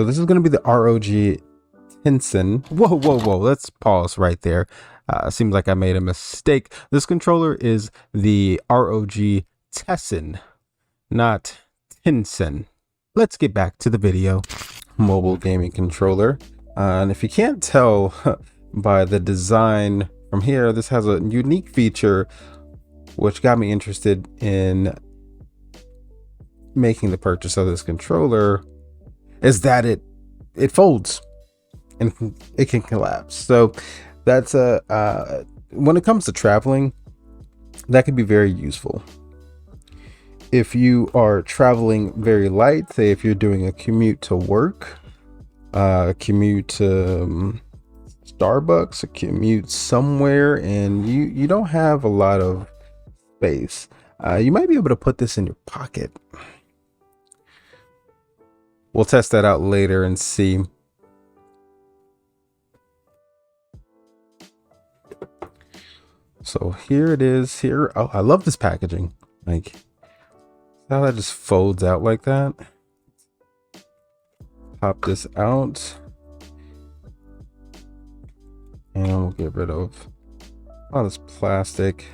So this is going to be the ROG Tessen. Whoa. Let's pause right there. Seems like I made a mistake. This controller is the ROG Tessen, not Tessen. Let's get back to the video. Mobile gaming controller. And if you can't tell by the design from here, this has a unique feature which got me interested in making the purchase of this controller, is that it folds and it can collapse. So that's when it comes to traveling, that can be very useful. If you are traveling very light, say if you're doing a commute to work, commute to Starbucks, a commute somewhere, and you don't have a lot of space, you might be able to put this in your pocket. We'll test that out later and see. So here it is here. Oh, I love this packaging. Like how that just folds out like that. Pop this out. And we'll get rid of all this plastic.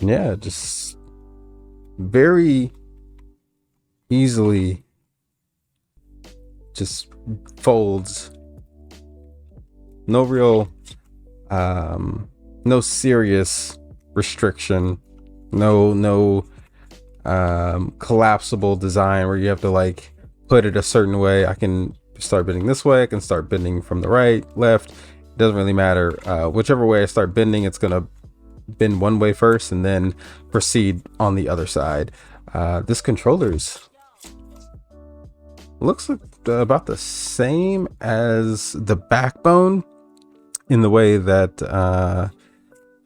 Yeah, just very easily just folds. No real no serious restriction, no collapsible design where you have to like put it a certain way. I can start bending this way, I can start bending from the right, left, it doesn't really matter. Whichever way I start bending, it's gonna bend one way first and then proceed on the other side. This controller's looks like about the same as the backbone in the way that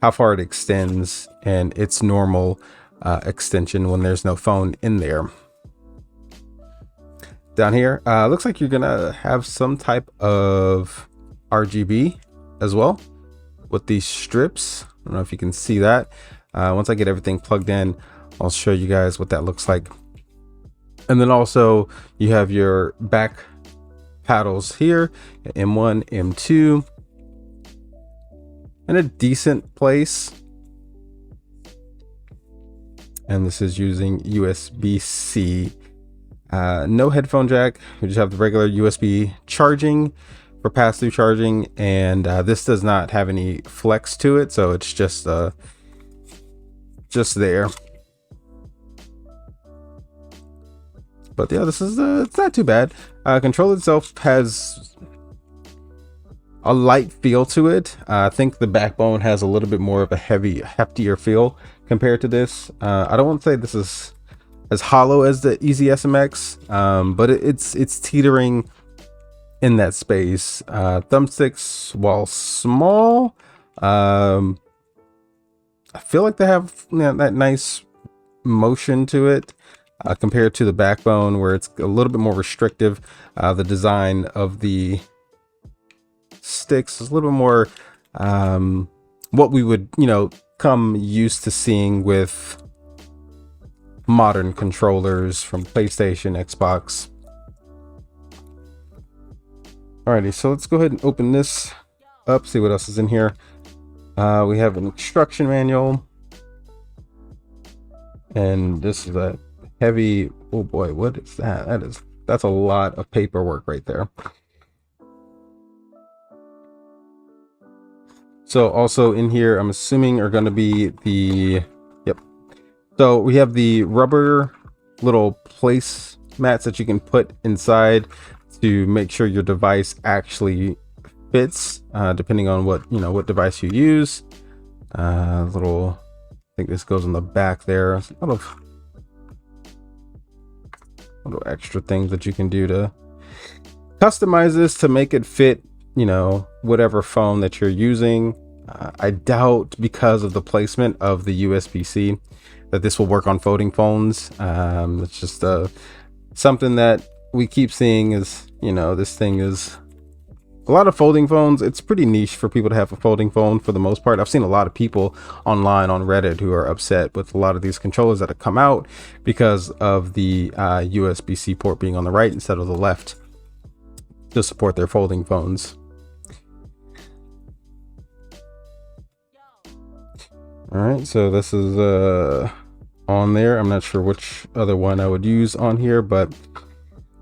how far it extends and its normal extension when there's no phone in there. Down here, looks like you're gonna have some type of RGB as well with these strips. I don't know if you can see that. Once I get everything plugged in, I'll show you guys what that looks like. And then also you have your back paddles here, M1, M2, in a decent place. And this is using USB-C. No headphone jack. We just have the regular USB charging for pass-through charging, and this does not have any flex to it, so it's just there. But yeah, this is it's not too bad. Control itself has a light feel to it. I think the backbone has a little bit more of a heftier feel compared to this. I don't want to say this is as hollow as the Easy SMX, but it's teetering in that space. Thumbsticks, while small, I feel like they have, you know, that nice motion to it compared to the backbone, where it's a little bit more restrictive. The design of the sticks is a little bit more what we would, you know, come used to seeing with modern controllers from PlayStation, Xbox. Alrighty, so let's go ahead and open this up, see what else is in here. We have an instruction manual, and this is a heavy, oh boy, what is that? That's a lot of paperwork right there. So also in here, I'm assuming are going to be the, yep. So we have the rubber little place mats that you can put inside to make sure your device actually fits, depending on what, you know, what device you use. Little, I think this goes on the back there. A lot of little extra things that you can do to customize this to make it fit, you know, whatever phone that you're using. I doubt, because of the placement of the USB-C, that this will work on folding phones. It's just something that we keep seeing is, you know, this thing is a lot of folding phones. It's pretty niche for people to have a folding phone for the most part. I've seen a lot of people online on Reddit who are upset with a lot of these controllers that have come out because of the USB-C port being on the right instead of the left to support their folding phones. All right, so this is on there. I'm not sure which other one I would use on here, but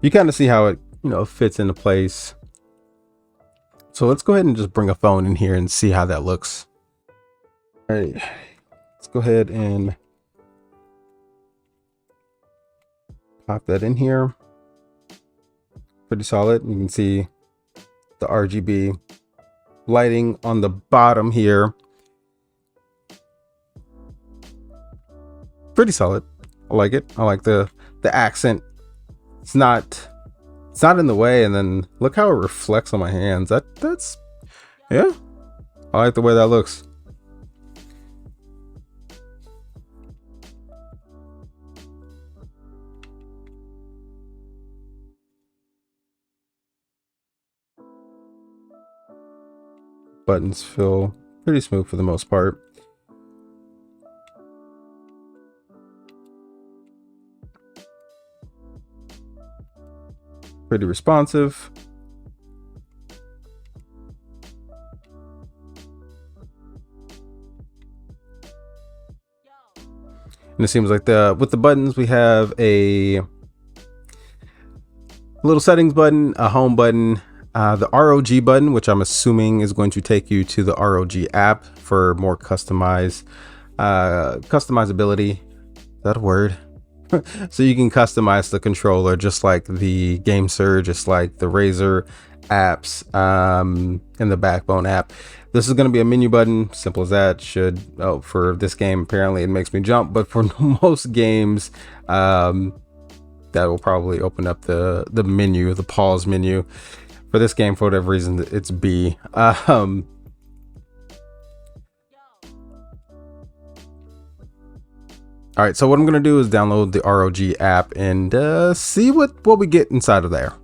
you kind of see how it, fits into place. So let's go ahead and just bring a phone in here and see how that looks. All right, let's go ahead and pop that in here. Pretty solid. You can see the RGB lighting on the bottom here. Pretty solid. I like it. I like the accent. It's not in the way, and then look how it reflects on my hands. That's yeah. I like the way that looks. Buttons feel pretty smooth for the most part. Pretty responsive. And it seems like with the buttons, we have a little settings button, a home button, the ROG button, which I'm assuming is going to take you to the ROG app for more customizability. Is that a word? So you can customize the controller just like the Game Surge, just like the Razer apps, and the Backbone app. This is going to be a menu button, simple as that. For this game, apparently it makes me jump, but for most games, that will probably open up the menu, the pause menu. For this game, for whatever reason, it's B. All right, so what I'm going to do is download the ROG app and see what we get inside of there.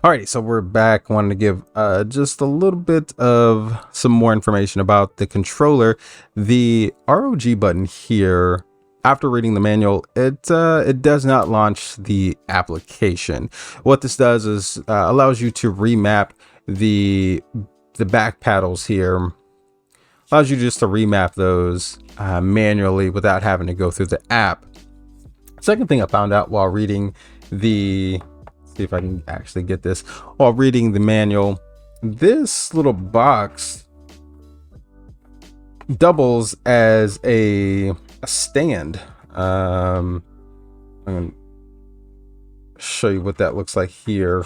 Alrighty, so we're back. Wanted to give just a little bit of some more information about the controller. The ROG button here, after reading the manual, it does not launch the application. What this does is allows you to remap the back paddles here. Allows you just to remap those manually without having to go through the app. Second thing I found out while reading see if I can actually get this, while reading the manual, this little box doubles as a stand. I'm gonna show you what that looks like here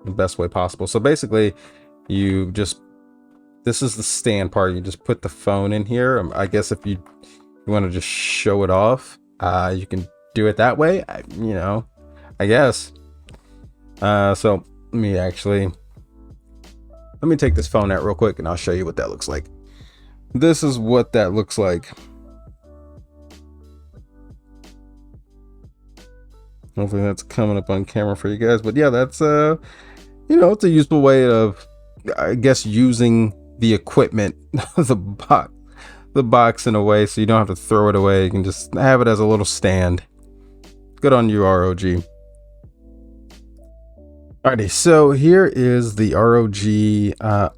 the best way possible. So basically this is the stand part. You just put the phone in here. I guess if you want to just show it off, you can do it that way. I guess. So let me take this phone out real quick and I'll show you what that looks like. This is what that looks like. Hopefully that's coming up on camera for you guys. But yeah, that's it's a useful way of, I guess, using the equipment, the box in a way, so you don't have to throw it away. You can just have it as a little stand. Good on you, ROG. Alrighty, so here is the ROG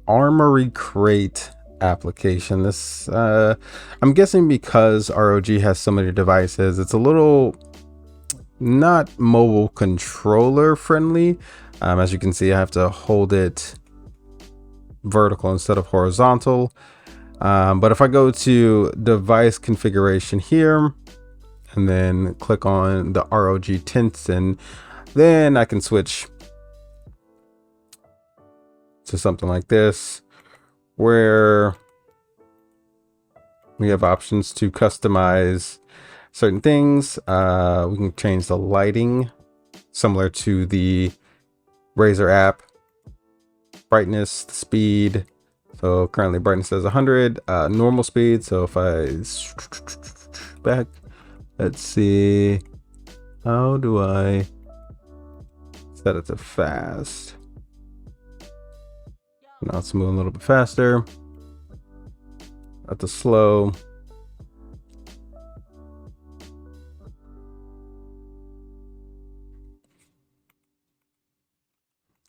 Armory Crate application. This I'm guessing because ROG has so many devices, it's a little not mobile controller friendly. As you can see, I have to hold it vertical instead of horizontal. But if I go to device configuration here and then click on the ROG Tessen, then I can switch to something like this, where we have options to customize certain things. We can change the lighting similar to the Razer app, brightness, speed. So currently brightness says 100, normal speed. So if I back, let's see, how do I set it to fast? Now let's move a little bit faster. At the slow.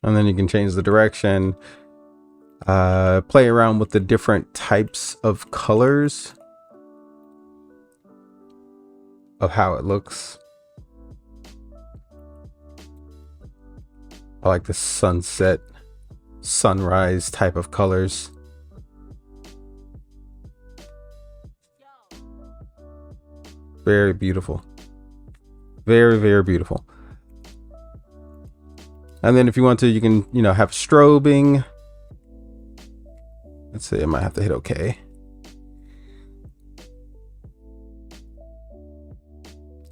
And then you can change the direction. Play around with the different types of colors of how it looks. I like the sunset, sunrise type of colors. Very beautiful. Very, very beautiful. And then if you want to, you can, you know, have strobing. Let's see, I might have to hit OK.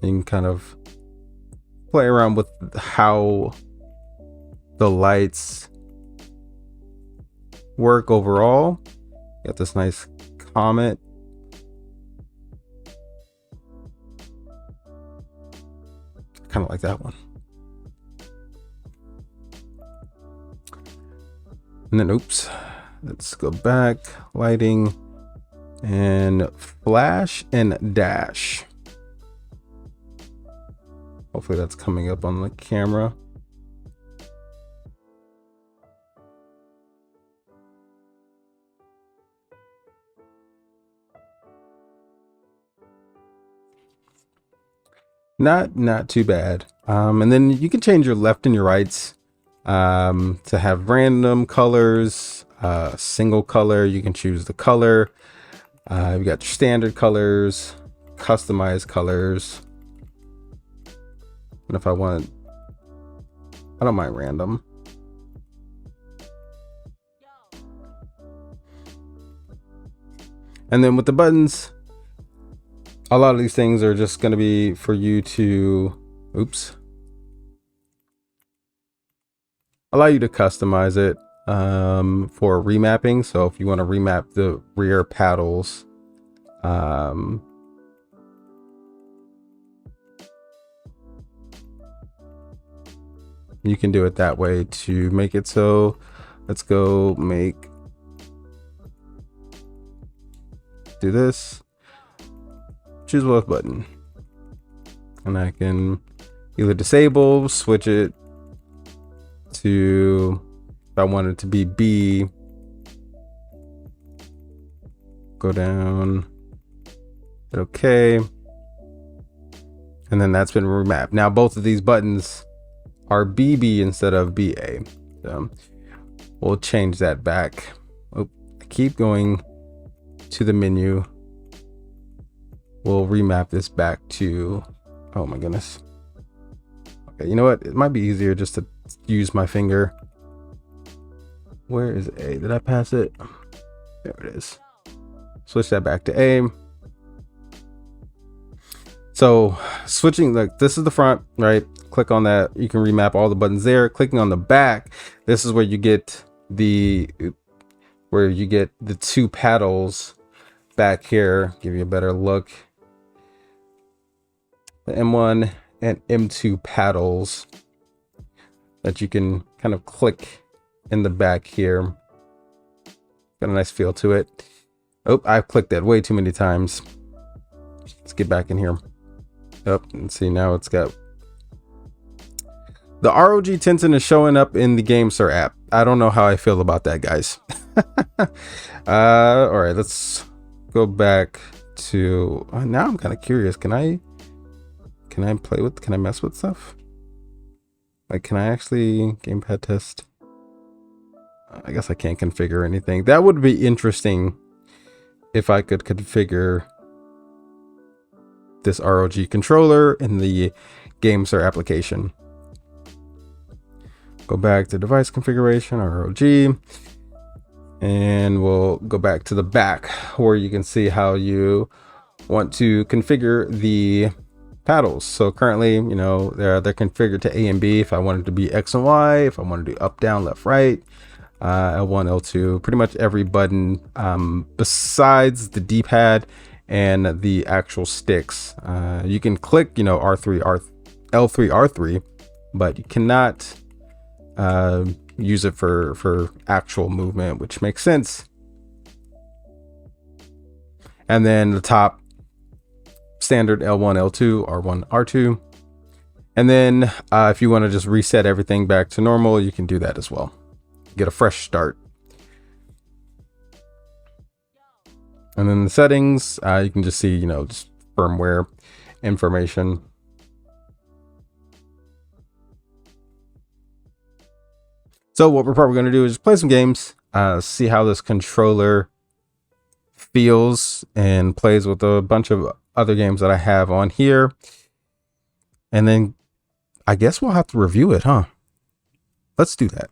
You can kind of play around with how the lights work overall. Got this nice comet. Kind of like that one. And then, oops, let's go back, lighting, and flash and dash. Hopefully that's coming up on the camera. Not too bad. And then you can change your left and your rights to have random colors, single color. You can choose the color. You got your standard colors, customized colors. And if I want, I don't mind random. And then with the buttons, a lot of these things are just going to be for you to, oops, allow you to customize it for remapping. So if you want to remap the rear paddles, you can do it that way to make it so. Let's go do this. Choose left button, and I can either disable, switch it to, if I want it to be B, go down, hit OK, and then that's been remapped. Now both of these buttons are BB instead of BA, so we'll change that back. Oh, I keep going to the menu. We'll remap this back to, oh my goodness. Okay, you know what? It might be easier just to use my finger. Where is A? Did I pass it? There it is. Switch that back to A. So switching, like, this is the front, right? Click on that. You can remap all the buttons there. Clicking on the back, this is where you get the two paddles back here. Give you a better look. The M1 and M2 paddles that you can kind of click in the back here. Got a nice feel to it. Oh, I've clicked that way too many times. Let's get back in here. Oh, and see, now it's got the ROG Tessen is showing up in the GameSir app. I don't know how I feel about that, guys. All right, let's go back to, now I'm kind of curious. Can I mess with stuff? Like, can I actually gamepad test? I guess I can't configure anything. That would be interesting if I could configure this ROG controller in the GameSir application. Go back to device configuration, ROG, and we'll go back to the back where you can see how you want to configure the paddles. So currently, you know, they're configured to A and B. If I wanted to be X and Y, if I wanted to do up, down, left, right, L1, L2, pretty much every button besides the D-pad and the actual sticks. You can click, you know, L3, R3, but you cannot use it for actual movement, which makes sense. And then the top, standard L1, L2, R1, R2. And then if you want to just reset everything back to normal, you can do that as well. Get a fresh start. And then the settings, you can just see, just firmware information. So what we're probably going to do is play some games, see how this controller feels and plays with a bunch of other games that I have on here. And then I guess we'll have to review it, huh? Let's do that.